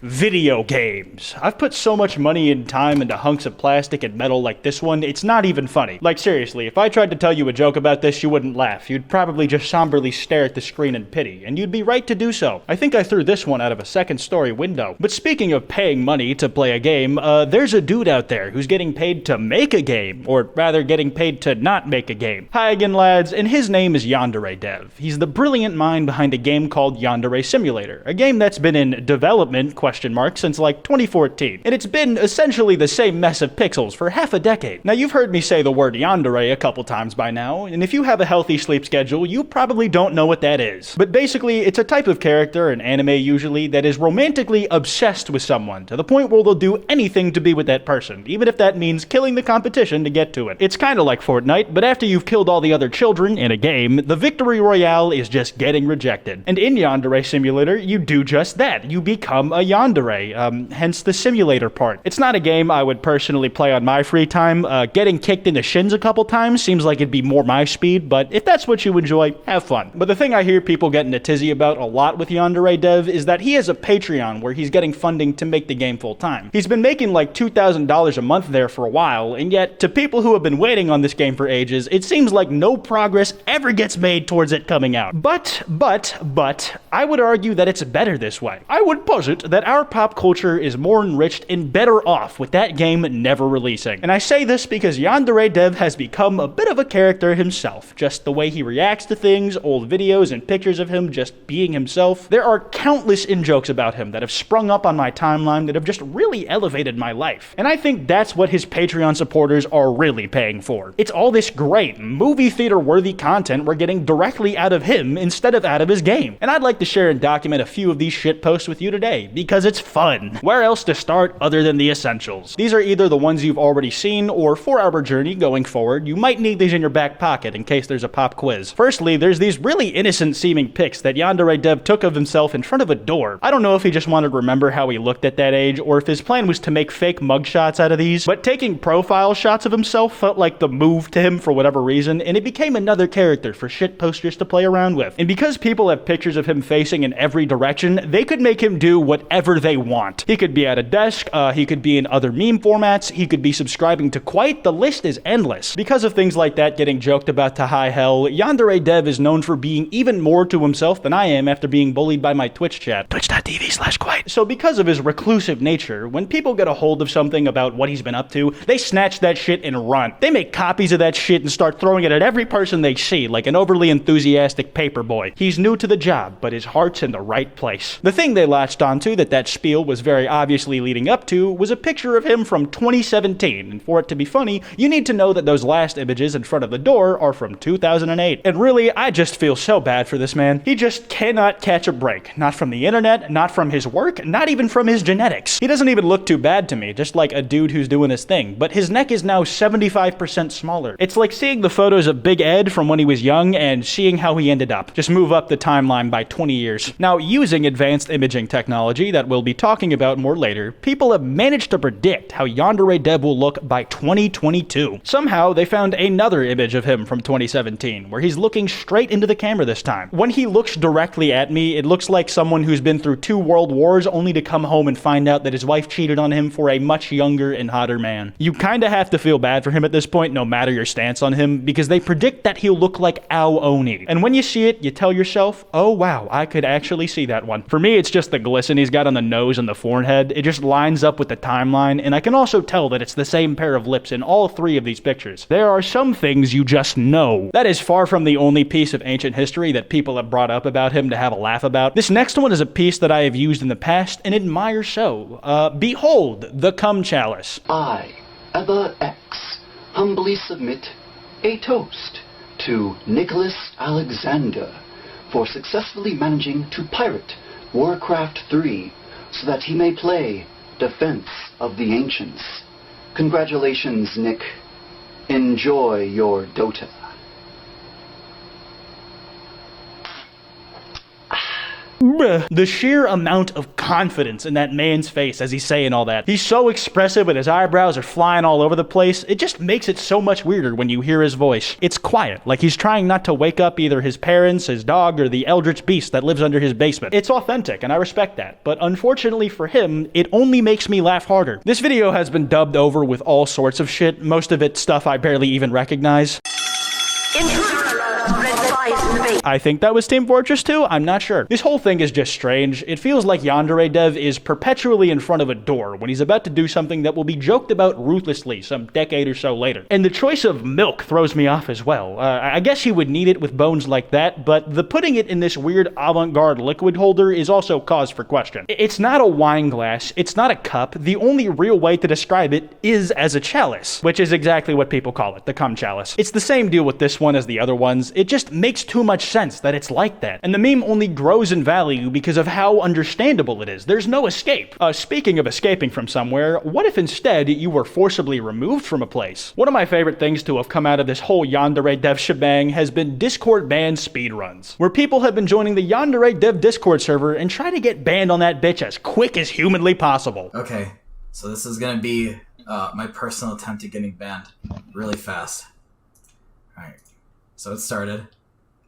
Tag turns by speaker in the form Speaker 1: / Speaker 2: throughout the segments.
Speaker 1: Video games. I've put so much money and time into hunks of plastic and metal like this one, it's not even funny. Like seriously, if I tried to tell you a joke about this, you wouldn't laugh. You'd probably just somberly stare at the screen in pity, and you'd be right to do so. I think I threw this one out of a second-story window. But speaking of paying money to play a game, there's a dude out there who's getting paid to make a game, or rather getting paid to not make a game. Hi again, lads, and his name is YandereDev. He's the brilliant mind behind a game called Yandere Simulator, a game that's been in development since like 2014, and it's been essentially the same mess of pixels for half a decade. Now you've heard me say the word yandere a couple times by now, and if you have a healthy sleep schedule, you probably don't know what that is. But basically, it's a type of character in anime usually that is romantically obsessed with someone, to the point where they'll do anything to be with that person, even if that means killing the competition to get to it. It's kinda like Fortnite, but after you've killed all the other children in a game, the victory royale is just getting rejected. And in Yandere Simulator, you do just that. You become a yandere, hence the simulator part. It's not a game I would personally play on my free time. Getting kicked in the shins a couple times seems like it'd be more my speed, but if that's what you enjoy, have fun. But the thing I hear people getting a tizzy about a lot with YandereDev is that he has a Patreon where he's getting funding to make the game full time. He's been making like $2,000 a month there for a while, and yet to people who have been waiting on this game for ages, it seems like no progress ever gets made towards it coming out. But, I would argue that it's better this way. I would posit that our pop culture is more enriched and better off with that game never releasing. And I say this because YandereDev has become a bit of a character himself. Just the way he reacts to things, old videos and pictures of him just being himself. There are countless in-jokes about him that have sprung up on my timeline that have just really elevated my life. And I think that's what his Patreon supporters are really paying for. It's all this great, movie theater-worthy content we're getting directly out of him instead of out of his game. And I'd like to share and document a few of these shit posts with you today, because it's fun. Where else to start other than the essentials? These are either the ones you've already seen, or for our journey going forward, you might need these in your back pocket in case there's a pop quiz. Firstly, there's these really innocent-seeming pics that YandereDev took of himself in front of a door. I don't know if he just wanted to remember how he looked at that age, or if his plan was to make fake mugshots out of these, but taking profile shots of himself felt like the move to him for whatever reason, and it became another character for shit posters to play around with. And because people have pictures of him facing in every direction, they could make him do whatever they want. He could be at a desk, he could be in other meme formats, he could be subscribing to Kwite, the list is endless. Because of things like that getting joked about to high hell, YandereDev is known for being even more to himself than I am after being bullied by my Twitch chat. Twitch.tv/Kwite. So because of his reclusive nature, when people get a hold of something about what he's been up to, they snatch that shit and run. They make copies of that shit and start throwing it at every person they see, like an overly enthusiastic paperboy. He's new to the job, but his heart's in the right place. The thing they latched onto that spiel was very obviously leading up to was a picture of him from 2017, and for it to be funny, you need to know that those last images in front of the door are from 2008. And really, I just feel so bad for this man. He just cannot catch a break. Not from the internet, not from his work, not even from his genetics. He doesn't even look too bad to me, just like a dude who's doing his thing, but his neck is now 75% smaller. It's like seeing the photos of Big Ed from when he was young and seeing how he ended up. Just move up the timeline by 20 years. Now, using advanced imaging technology that we'll be talking about more later, people have managed to predict how YandereDev will look by 2022. Somehow, they found another image of him from 2017, where he's looking straight into the camera this time. When he looks directly at me, it looks like someone who's been through 2 world wars only to come home and find out that his wife cheated on him for a much younger and hotter man. You kinda have to feel bad for him at this point, no matter your stance on him, because they predict that he'll look like Ao Oni. And when you see it, you tell yourself, oh wow, I could actually see that one. For me, it's just the glisten he's got on the nose and the forehead. It just lines up with the timeline, and I can also tell that it's the same pair of lips in all 3 of these pictures. There are some things you just know. That is far from the only piece of ancient history that people have brought up about him to have a laugh about. This next one is a piece that I have used in the past and admire so. Behold, the cum chalice.
Speaker 2: I, Ever X, humbly submit a toast to Nicholas Alexander for successfully managing to pirate Warcraft 3 so that he may play Defense of the Ancients. Congratulations, Nick. Enjoy your Dota.
Speaker 1: Bruh. The sheer amount of confidence in that man's face as he's saying all that. He's so expressive and his eyebrows are flying all over the place. It just makes it so much weirder when you hear his voice. It's quiet, like he's trying not to wake up either his parents, his dog, or the eldritch beast that lives under his basement. It's authentic, and I respect that. But unfortunately for him, it only makes me laugh harder. This video has been dubbed over with all sorts of shit, most of it stuff I barely even recognize. I think that was Team Fortress 2? I'm not sure. This whole thing is just strange. It feels like YandereDev is perpetually in front of a door when he's about to do something that will be joked about ruthlessly some decade or so later. And the choice of milk throws me off as well. I guess he would need it with bones like that, but the putting it in this weird avant-garde liquid holder is also cause for question. It's not a wine glass, it's not a cup. The only real way to describe it is as a chalice, which is exactly what people call it, the cum chalice. It's the same deal with this one as the other ones. It just makes too much sense that it's like that. And the meme only grows in value because of how understandable it is. There's no escape. Speaking of escaping from somewhere, what if instead you were forcibly removed from a place? One of my favorite things to have come out of this whole YandereDev shebang has been Discord ban speedruns, where people have been joining the YandereDev Discord server and try to get banned on that bitch as quick as humanly possible.
Speaker 3: Okay, so this is gonna be my personal attempt at getting banned really fast. Alright, so it started.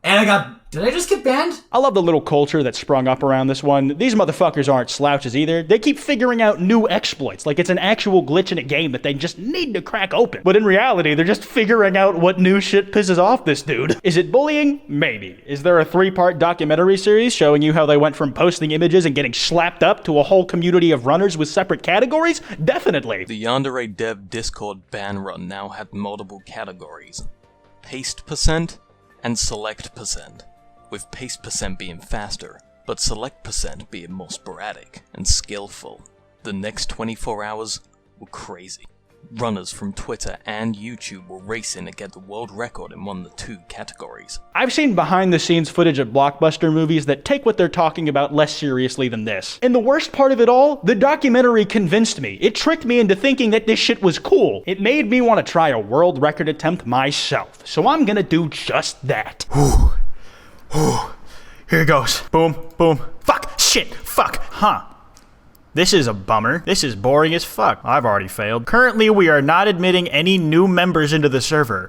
Speaker 3: And did I just get banned?
Speaker 1: I love the little culture that sprung up around this one. These motherfuckers aren't slouches either. They keep figuring out new exploits, like it's an actual glitch in a game that they just need to crack open. But in reality, they're just figuring out what new shit pisses off this dude. Is it bullying? Maybe. Is there a 3-part documentary series showing you how they went from posting images and getting slapped up to a whole community of runners with separate categories? Definitely.
Speaker 4: The YandereDev Discord ban run now had multiple categories. Paste percent and select percent, with paste percent being faster, but select percent being more sporadic and skillful. The next 24 hours were crazy. Runners from Twitter and YouTube were racing to get the world record in one of the 2 categories.
Speaker 1: I've seen behind the scenes footage of blockbuster movies that take what they're talking about less seriously than this. And the worst part of it all, the documentary convinced me. It tricked me into thinking that this shit was cool. It made me want to try a world record attempt myself. So I'm gonna do just that. Here it goes. Boom, boom. Fuck, shit, fuck, huh. This is a bummer. This is boring as fuck. I've already failed. Currently, we are not admitting any new members into the server.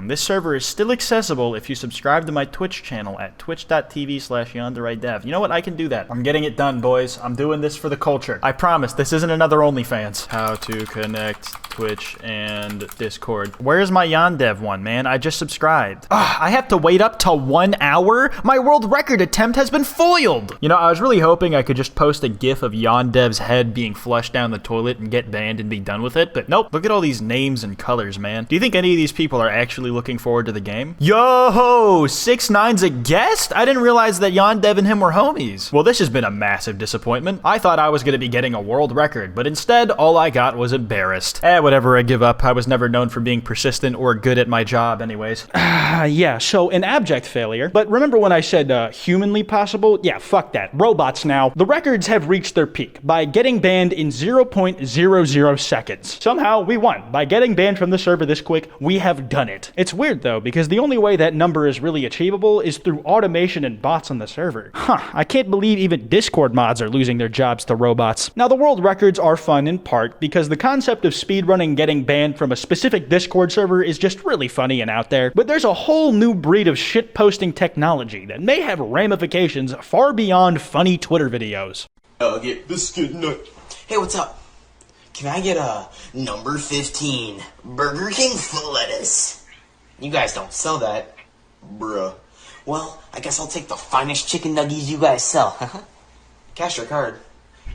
Speaker 1: This server is still accessible if you subscribe to my Twitch channel at twitch.tv/YandereDev. You know what? I can do that. I'm getting it done, boys. I'm doing this for the culture. I promise, this isn't another OnlyFans. How to connect Twitch and Discord. Where's my YandereDev one, man? I just subscribed. I have to wait up to 1 hour? My world record attempt has been foiled! You know, I was really hoping I could just post a gif of YandereDev's head being flushed down the toilet and get banned and be done with it, but nope. Look at all these names and colors, man. Do you think any of these people are actually looking forward to the game? Yo, 6ix9ine's a guest? I didn't realize that YandereDev and him were homies. Well, this has been a massive disappointment. I thought I was gonna be getting a world record, but instead, all I got was embarrassed. Whatever, I give up. I was never known for being persistent or good at my job anyways. Yeah, so an abject failure. But remember when I said humanly possible? Yeah, fuck that. Robots now. The records have reached their peak by getting banned in 0.00 seconds. Somehow, we won. By getting banned from the server this quick, we have done it. It's weird though, because the only way that number is really achievable is through automation and bots on the server. I can't believe even Discord mods are losing their jobs to robots. Now, the world records are fun in part because the concept of speedrunning getting banned from a specific Discord server is just really funny and out there, but there's a whole new breed of shitposting technology that may have ramifications far beyond funny Twitter videos.
Speaker 5: I'll get biscuit nut.
Speaker 6: Hey, what's up? Can I get a number 15 Burger King foot lettuce? You guys don't sell that.
Speaker 5: Bruh.
Speaker 6: Well, I guess I'll take the finest chicken nuggies you guys sell. Cash or card?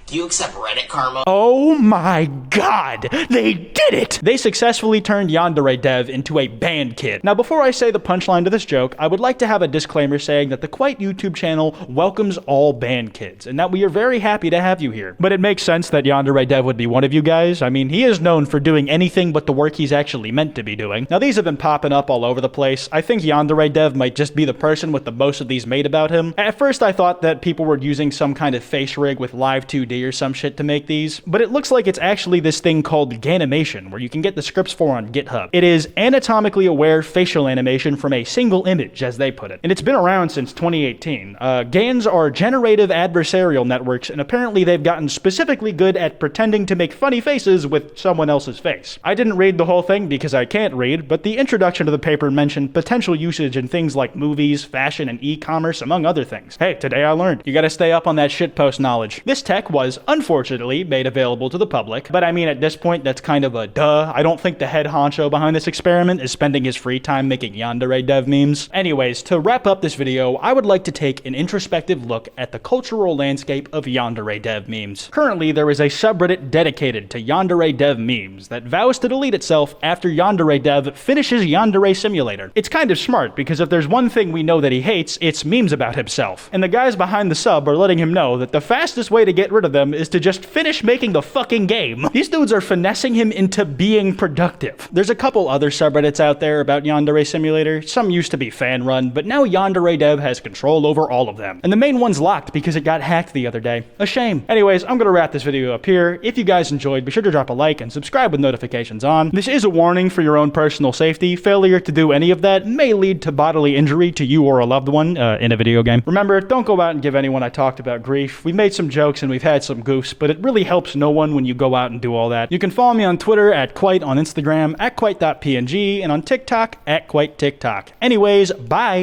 Speaker 6: Do you accept Reddit karma?
Speaker 1: Oh my god! They did it! They successfully turned YandereDev into a banned kid. Now, before I say the punchline to this joke, I would like to have a disclaimer saying that the Kwite YouTube channel welcomes all banned kids, and that we are very happy to have you here. But it makes sense that YandereDev would be one of you guys. I mean, he is known for doing anything but the work he's actually meant to be doing. Now, these have been popping up all over the place. I think YandereDev might just be the person with the most of these made about him. At first, I thought that people were using some kind of face rig with Live 2D 3D or some shit to make these, but it looks like it's actually this thing called Ganimation, where you can get the scripts for on GitHub. It is anatomically aware facial animation from a single image, as they put it, and it's been around since 2018. GANs are generative adversarial networks, and apparently they've gotten specifically good at pretending to make funny faces with someone else's face. I didn't read the whole thing because I can't read, but the introduction to the paper mentioned potential usage in things like movies, fashion, and e-commerce, among other things. Hey, today I learned. You gotta stay up on that shitpost knowledge. This tech was, unfortunately, made available to the public, but I mean, at this point, that's kind of a duh. I don't think the head honcho behind this experiment is spending his free time making YandereDev memes. Anyways, to wrap up this video, I would like to take an introspective look at the cultural landscape of YandereDev memes. Currently, there is a subreddit dedicated to YandereDev memes that vows to delete itself after YandereDev finishes Yandere Simulator. It's kind of smart, because if there's one thing we know that he hates, it's memes about himself. And the guys behind the sub are letting him know that the fastest way to get rid of them is to just finish making the fucking game. These dudes are finessing him into being productive. There's a couple other subreddits out there about Yandere Simulator. Some used to be fan-run, but now YandereDev has control over all of them. And the main one's locked because it got hacked the other day. A shame. Anyways, I'm gonna wrap this video up here. If you guys enjoyed, be sure to drop a like and subscribe with notifications on. This is a warning for your own personal safety. Failure to do any of that may lead to bodily injury to you or a loved one in a video game. Remember, don't go out and give anyone I talked about grief. We've made some jokes and we've had some goofs, but it really helps no one when you go out and do all that. You can follow me on Twitter at Kwite, on Instagram at Kwite.png, and on TikTok at KwiteTikTok. Anyways, bye!